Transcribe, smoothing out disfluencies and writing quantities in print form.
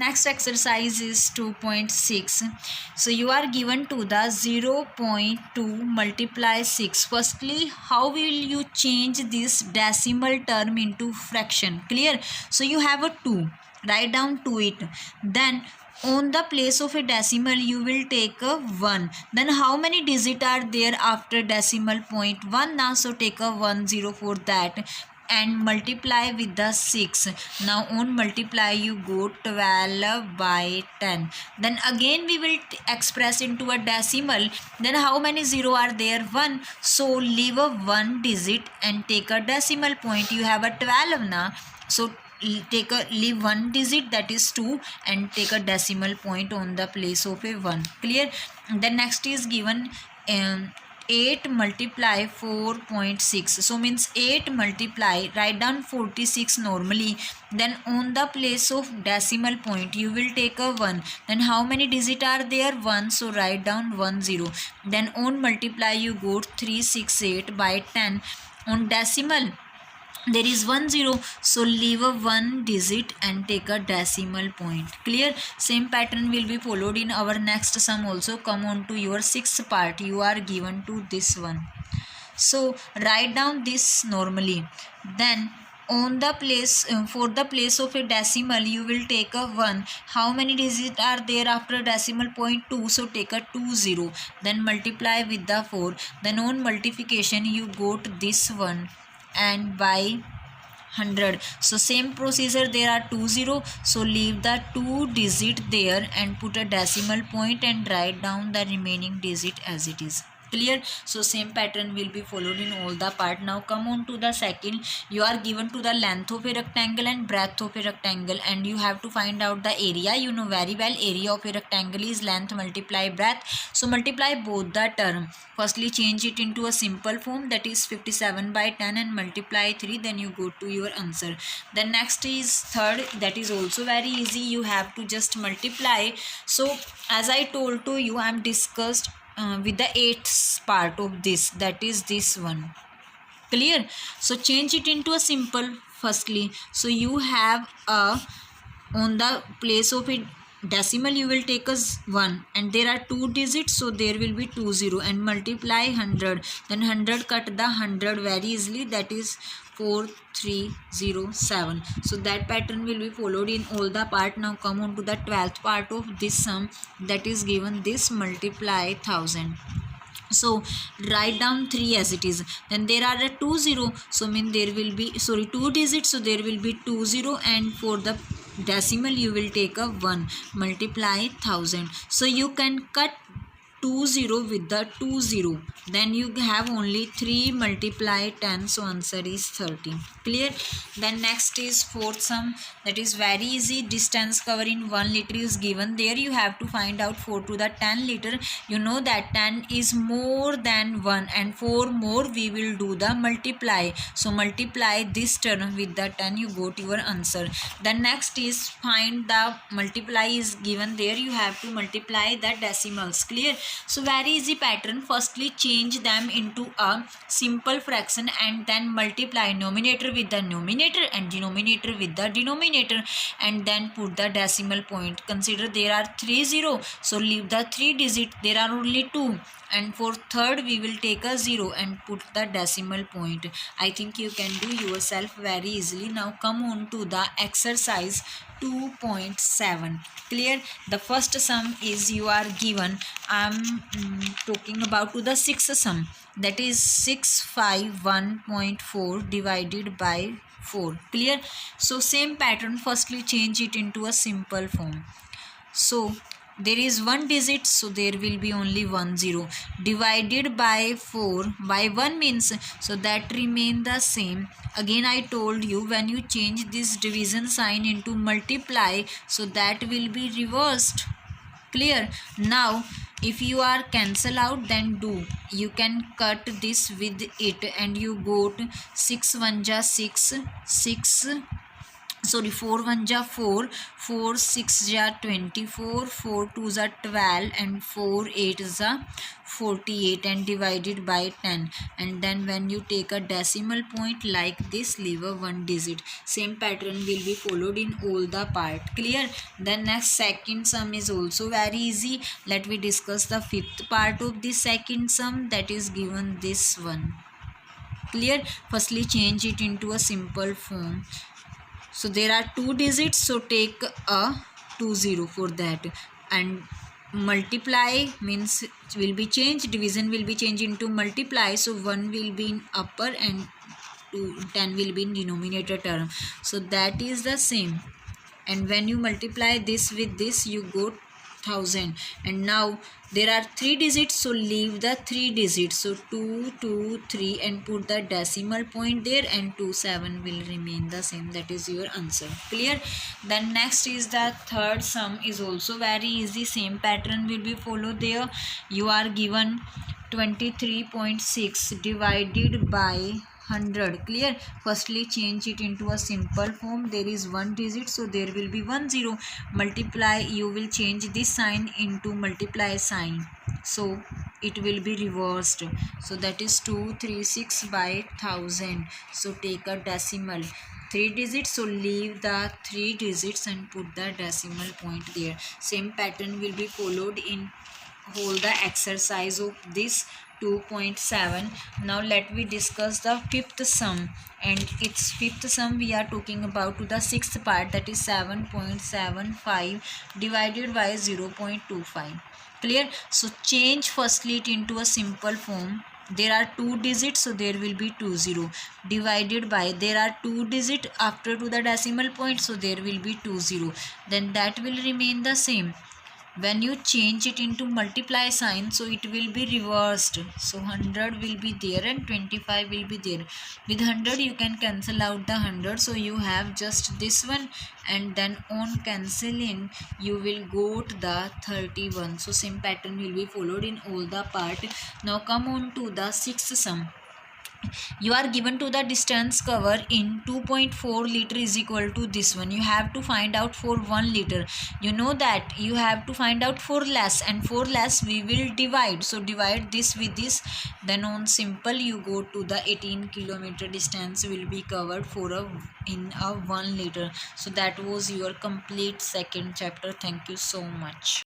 next exercise is 2.6. So you are given to the 0.2 multiply 6. Firstly, how will you change this decimal term into fraction? Clear? So you have a 2, write down to it. Then on the place of a decimal you will take a 1. Then how many digits are there after decimal point 1 now? So take a 10 for that and multiply with the 6. Now on multiply you go 12 by 10. Then again we will express into a decimal. Then how many 0 are there? 1. So leave a 1 digit and take a decimal point. You have a 12 now. So leave 1 digit, that is 2, and take a decimal point on the place of a 1. Clear? The next is given 8 multiply 4.6. So means 8 multiply, write down 46 normally. Then on the place of decimal point you will take a 1. Then how many digits are there? 1. So write down 10. Then on multiply you go 368 by 10. On decimal there is 10, so leave a 1 digit and take a decimal point. Clear? Same pattern will be followed in our next sum also. Come on to your 6th part. You are given to this one. So write down this normally. Then on the place for the place of a decimal you will take a 1. How many digits are there after decimal point? 2. So take a 20. Then multiply with the 4. Then on multiplication you go to this one and by 100. So same procedure, there are 20, so leave the 2 digit there and put a decimal point and write down the remaining digit as it is. Clear? So same pattern will be followed in all the part. Now come on to the second. You are given to the length of a rectangle and breadth of a rectangle, and you have to find out the area. You know very well area of a rectangle is length multiply breadth. So multiply both the term. Firstly change it into a simple form, that is 57 by 10, and multiply 3. Then you go to your answer. Then next is third. That is also very easy. You have to just multiply. So as I told to you, I am discussed with the 8th part of this, that is this one. Clear? So change it into a simple firstly. So you have a, on the place of a decimal you will take as 1, and there are 2 digits, so there will be 20, and multiply 100. Then 100 cut the 100 very easily, that is 4307. So that pattern will be followed in all the part. Now come on to the 12th part of this sum, that is given this multiply 1000. So write down 3 as it is. Then there are a 20, so mean there will be 2 digits, so there will be 20, and for the decimal you will take a 1. Multiply 1000. So you can cut 20 with the 20. Then you have only 3 multiply 10, so answer is 13. Clear? Then next is fourth sum, that is very easy. Distance cover in 1 liter is given. There you have to find out 4 to the 10 liter. You know that 10 is more than 1, and 4 more we will do the multiply. So multiply this term with the 10, you go to your answer. Then next is find the multiply is given. There you have to multiply the decimals. Clear? So very easy pattern. Firstly change them into a simple fraction and then multiply numerator with the numerator and denominator with the denominator, and then put the decimal point. Consider there are 30, so leave the 3 digit, there are only 2, and for third we will take a 0 and put the decimal point. I think you can do yourself very easily. Now come on to the exercise 2.7. Clear? The first sum is you are given. I am talking about to the sixth sum, that is 651.4 divided by 4. Clear? So same pattern. Firstly change it into a simple form. So there is 1 digit, so there will be only 10. Divided by 4 by 1 means, so that remain the same. Again I told you, when you change this division sign into multiply, so that will be reversed. Clear? Now if you are cancel out, then do you can cut this with it, and you go to 6 1 ja 6, 6 sorry, 4 1 ja 4, 4 6 ja 24, 4 2 ja 12, and 4 8 ja 48, and divided by 10. And then when you take a decimal point like this, leave a one digit. Same pattern will be followed in all the part. Clear? Then next, second sum is also very easy. Let me discuss the fifth part of the second sum, that is given this one. Clear? Firstly, change it into a simple form. So there are two digits, so take a 20 for that, and multiply means will be changed, division will be changed into multiply, so 1 will be in upper and 10 will be in denominator term, so that is the same. And when you multiply this with this, you go 1000. And now there are three digits, so leave the three digits, so 2 2 3, and put the decimal point there, and 27 will remain the same. That is your answer. Clear? Then next is the third sum, is also very easy. Same pattern will be followed there. You are given 23.6 divided by 100. Clear? Firstly, change it into a simple form. There is one digit, so there will be 10. Multiply, you will change this sign into multiply sign, so it will be reversed. So that is 236 by 1000. So take a decimal, three digits, so leave the three digits and put the decimal point there. Same pattern will be followed in whole the exercise of this 2.7. Now let me discuss the fifth sum, and its fifth sum we are talking about to the sixth part, that is 7.75 divided by 0.25. Clear? So change firstly it into a simple form. There are two digits, so there will be 20, divided by, there are two digits after to the decimal point, so there will be 20, then that will remain the same. When you change it into multiply sign, so it will be reversed, so 100 will be there and 25 will be there. With 100 you can cancel out the 100, so you have just this one, and then on cancelling you will go to the 31. So same pattern will be followed in all the part. Now come on to the sixth sum. You are given to the distance cover in 2.4 liter is equal to this one. You have to find out for 1 liter. You know that you have to find out for less, and for less we will divide. So divide this with this, then on simple you go to the 18 kilometer distance will be covered for in a 1 liter. So that was your complete second chapter. Thank you so much.